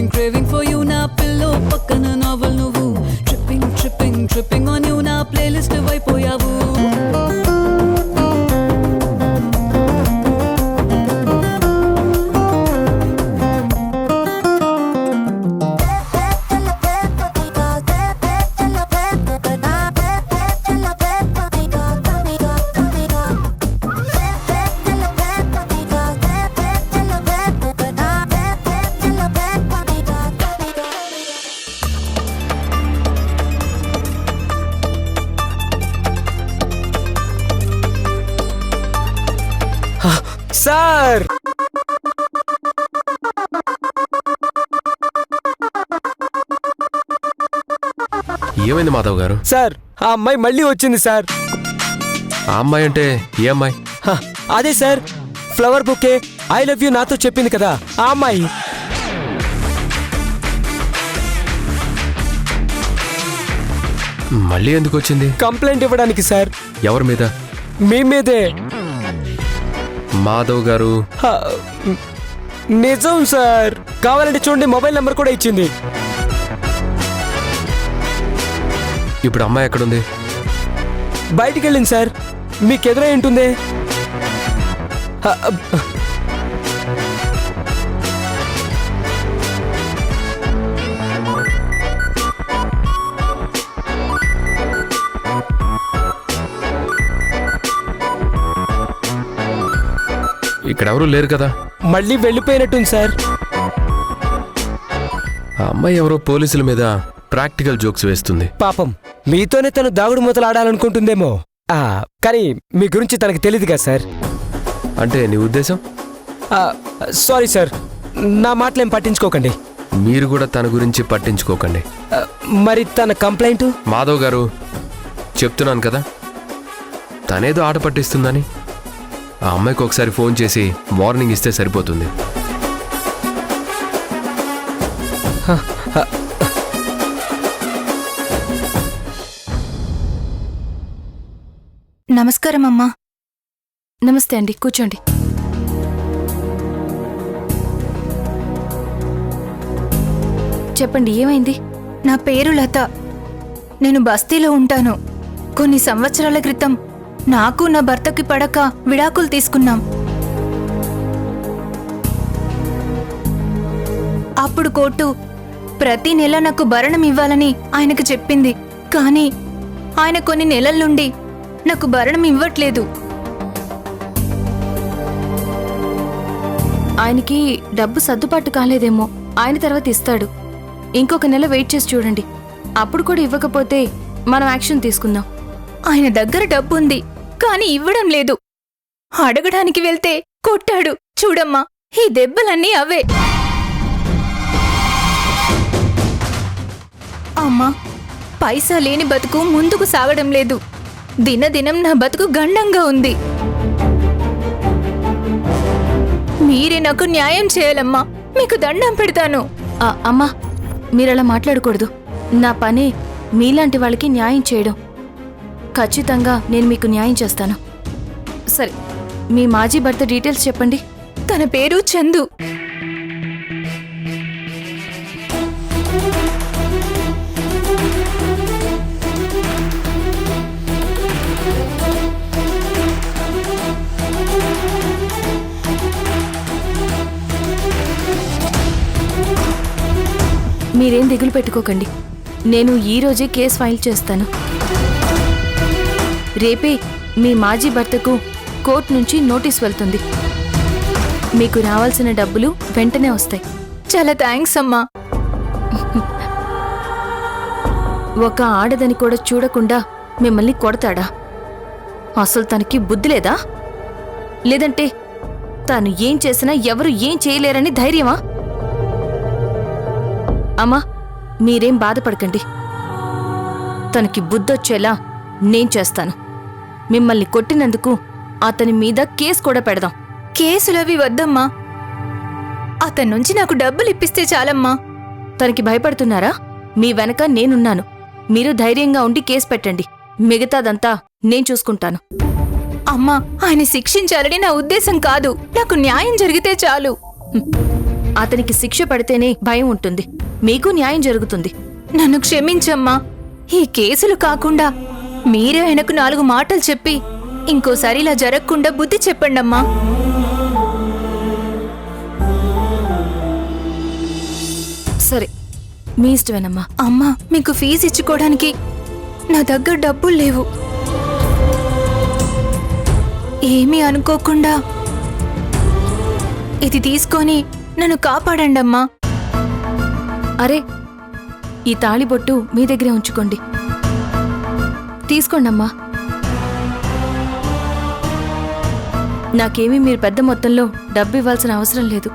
Craving for you na pillow pakkana novel nuvu tripping on you na playlist vaipoyavu sir ఏమైంది మాధవ్ గారు? Sir ఆ అమ్మాయి మళ్ళీ వచ్చింది సార్. ఆ అమ్మాయి అంటే ఏ అమ్మాయి? అదే sir, flower bouquet I love you నాతో చెప్పింది కదా ఆ అమ్మాయి. మళ్ళీ ఎందుకు వచ్చింది? కంప్లైంట్ ఇవ్వడానికి సార్. ఎవరి మీద? మీ మీదే. మాధవ్ గారు నిజం సార్, కావాలంటే చూడండి, మొబైల్ నెంబర్ కూడా ఇచ్చింది. ఇప్పుడు అమ్మాయి ఎక్కడుంది? బయటికి వెళ్ళింది సార్, మీకు ఎదురై ఉంటుంది. ఇక్కడ ఎవరు లేరు కదా? మళ్ళీ వెళ్ళిపోయినట్టుంది సార్. ఆ అమ్మాయి ఎవరో పోలీసుల మీద ప్రాక్టికల్ జోక్స్ వేస్తుంది. పాపం మీతోనే తను దాగుడు మూతలు ఆడాలనుకుంటుందేమో. కానీ మీ గురించి తనకి తెలియదు కదా సార్. అంటే నీ ఉద్దేశం? సారీ సార్, నా మాటలేం పట్టించుకోకండి. మీరు కూడా తన గురించి పట్టించుకోకండి. మరి తన కంప్లైంట్? మాధవ్ గారు చెప్తున్నాను కదా, తనేదో ఆట పట్టిస్తుందని. ఆ అమ్మాయికి ఒకసారి ఫోన్ చేసి వార్నింగ్ ఇస్తే సరిపోతుంది. నమస్కారం అమ్మా. నమస్తే అండి, కూర్చోండి. చెప్పండి, ఏమైంది? నా పేరు లత. నేను బస్తీలో ఉంటాను. కొన్ని సంవత్సరాల క్రితం నాకు నా భర్తకి పడక విడాకులు తీసుకున్నాం. అప్పుడు కోర్టు ప్రతి నెల నాకు భరణం ఇవ్వాలని ఆయనకు చెప్పింది. కానీ ఆయన కొన్ని నెలల నుండి నాకు భరణం ఇవ్వట్లేదు. ఆయనకి డబ్బు సర్దుబాటు కాలేదేమో, ఆయన తర్వాత ఇస్తాడు. ఇంకొక నెల వెయిట్ చేసి చూడండి. అప్పుడు కూడా ఇవ్వకపోతే మనం యాక్షన్ తీసుకుందాం. ఆయన దగ్గర డబ్బు ఉంది, కానీ ఇవ్వడం లేదు. అడగడానికి వెళ్తే కొట్టాడు. చూడమ్మా, ఈ దెబ్బలన్నీ అవే. అమ్మా, పైసా లేని బతుకు ముందుకు సాగడం లేదు. దినదినం నా బతుకు గండంగా ఉంది. మీరే నాకు న్యాయం చేయాలమ్మా, మీకు దండం పెడతాను. అమ్మా, మీరలా మాట్లాడకూడదు. నా పని మీలాంటి వాళ్ళకి న్యాయం చేయడం. ఖచ్చితంగా నేను మీకు న్యాయం చేస్తాను. సరే, మీ మాజీ భర్త డీటెయిల్స్ చెప్పండి. తన పేరు చందు. మీరేం దిగులు పెట్టుకోకండి. నేను ఈరోజే కేసు ఫైల్ చేస్తాను. రేపే మీ మాజీ భర్తకు కోర్టు నుంచి నోటీస్ వెళ్తుంది. మీకు రావాల్సిన డబ్బులు వెంటనే వస్తాయి. చాలా థ్యాంక్స్ అమ్మా. ఒక ఆడదని కూడా చూడకుండా మిమ్మల్ని కొడతాడా? అసలు తనకి బుద్ధి లేదా? లేదంటే తాను ఏం చేసినా ఎవరు ఏం చేయలేరని ధైర్యమా? అమ్మా, మీరేం బాధపడకండి. తనకి బుద్ధొచ్చేలా నేను చేస్తాను. మిమ్మల్ని కొట్టినందుకు అతని మీద కేసు కూడా పెడదాం. కేసులవి వద్దమ్మా. అతని నుంచి నాకు డబ్బులు ఇప్పిస్తే చాలమ్మా. తనకి భయపడుతున్నారా? మీ వెనక నేనున్నాను. మీరు ధైర్యంగా ఉండి కేసు పెట్టండి. మిగతాదంతా నేను చూసుకుంటాను. అమ్మా, ఆయన శిక్షించాలని నా ఉద్దేశం కాదు. నాకు న్యాయం జరిగితే చాలు. అతనికి శిక్ష పడితేనే భయం ఉంటుంది, మీకు న్యాయం జరుగుతుంది. నన్ను క్షమించమ్మా. ఈ కేసులు కాకుండా మీరే ఆయనకు 4 మాటలు చెప్పి ఇంకోసారి ఇలా జరగకుండా బుద్ధి చెప్పండమ్మా. సరే, మీ ఇష్టమేనమ్మా. అమ్మా, మీకు ఫీజు ఇచ్చుకోవడానికి నా దగ్గర డబ్బులు లేవు. ఏమీ అనుకోకుండా ఇది తీసుకొని నన్ను కాపాడండమ్మా. అరే, ఈ తాళిబొట్టు మీ దగ్గరే ఉంచుకోండి. తీసుకోండమ్మా. నాకేమీ మీరు పెద్ద మొత్తంలో డబ్బు ఇవ్వాల్సిన అవసరం లేదు.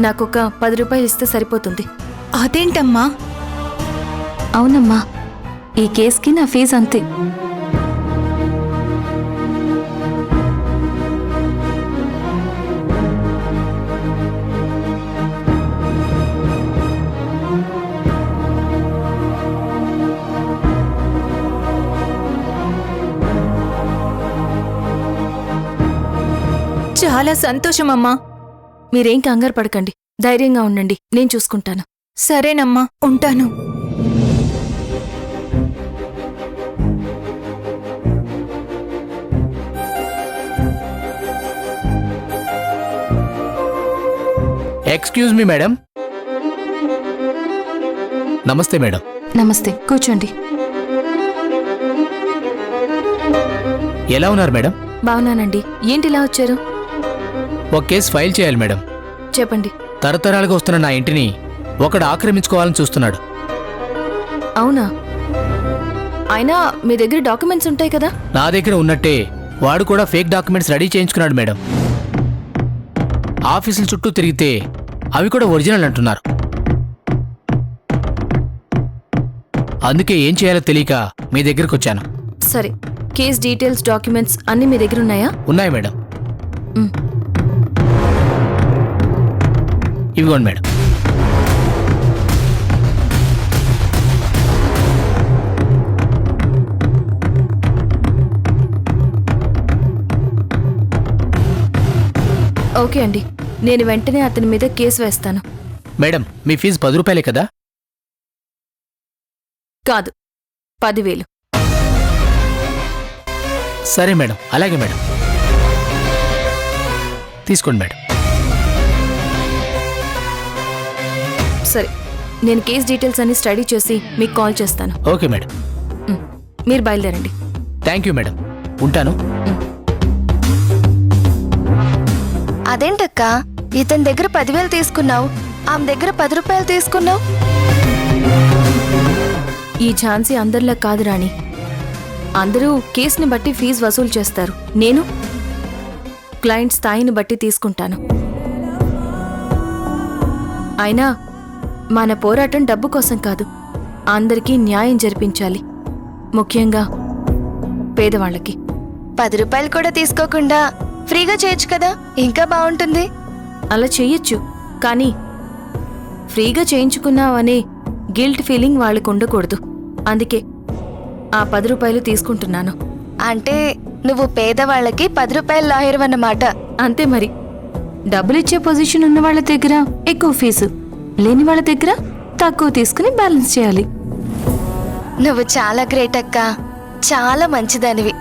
నాకొక 10 రూపాయలు ఇస్తే సరిపోతుంది. అదేంటమ్మా? అవునమ్మా, ఈ కేసుకి నా ఫీజు అంతే. చాలా సంతోషమమ్మా. మీరేం కంగారు పడకండి, ధైర్యంగా ఉండండి. నేను చూసుకుంటాను. సరేనమ్మా, ఉంటాను. Excuse me madam. నమస్తే మేడం. నమస్తే, కూర్చోండి. ఎలా ఉన్నారు మేడం? బాగున్నానండి. ఏంటిలా వచ్చారు? ఒక కేసు ఫైల్ చేయాలి మేడం. చెప్పండి. తరతరాలుగా వస్తున్న నా ఇంటిని ఒకడు ఆక్రమించుకోవాలని చూస్తున్నాడు. అవునా? అయినా మీ దగ్గర డాక్యుమెంట్స్ ఉంటాయి కదా? నా దగ్గర ఉన్నట్టే వాడు కూడా ఫేక్ డాక్యుమెంట్స్ రెడీ చేయించుకున్నాడు మేడం. ఆఫీసుల చుట్టూ తిరిగితే అవి కూడా ఒరిజినల్ అంటున్నారు. అందుకే ఏం చేయాలో తెలియక మీ దగ్గరకు వచ్చాను. సరే, కేస్ డీటెయిల్స్, డాక్యుమెంట్స్ అన్నీ మీ దగ్గర ఉన్నాయా? ఉన్నాయి మేడం. మ్. ఇవిగోండి మేడం. ఓకే అండి, నేను వెంటనే అతని మీద కేసు వేస్తాను. మేడం, మీ ఫీజు 10 రూపాయలే కదా? కాదు, 10,000. సరే మేడం, అలాగే మేడం. తీసుకోండి మేడం. సరే, నేను కేస్ డీటెయిల్స్ అన్ని స్టడీ చేసి మీకు కాల్ చేస్తాను. Okay madam. మీరు బయలుదేరండి. Thank you madam. ఉంటాను. అదేంటక్క, ఇతని దగ్గర 10,000 తీసుకున్నావు, ఆమె దగ్గర 10 రూపాయలు తీసుకున్నావు? ఈ ఝాన్సీ అందరిలా కాదు రాణి. అందరూ కేసుని బట్టి ఫీజు వసూలు చేస్తారు. నేను క్లయింట్ స్థాయిని బట్టి తీసుకుంటాను. అయినా మన పోరాటం డబ్బు కోసం కాదు, అందరికీ న్యాయం జరిపించాలి, ముఖ్యంగా పేదవాళ్ళకి. 10 రూపాయలు కూడా తీసుకోకుండా ఫ్రీగా చేయొచ్చు కదా, ఇంకా బాగుంటుంది. అలా చెయ్యొచ్చు, కానీ ఫ్రీగా చేయించుకున్నావనే గిల్ట్ ఫీలింగ్ వాళ్ళకు ఉండకూడదు. అందుకే ఆ 10 రూపాయలు తీసుకుంటున్నాను. అంటే నువ్వు పేదవాళ్ళకి 10 రూపాయల లాయర్ అన్నమాట. అంతే మరి. డబ్బులిచ్చే పొజిషన్ ఉన్న వాళ్ళ దగ్గర ఎక్కువ ఫీజు, లేని వాళ్ళ దగ్గర తక్కువ తీసుకుని బ్యాలెన్స్ చేయాలి. నువ్వు చాలా గ్రేట్ అక్క, చాలా మంచిదానివి.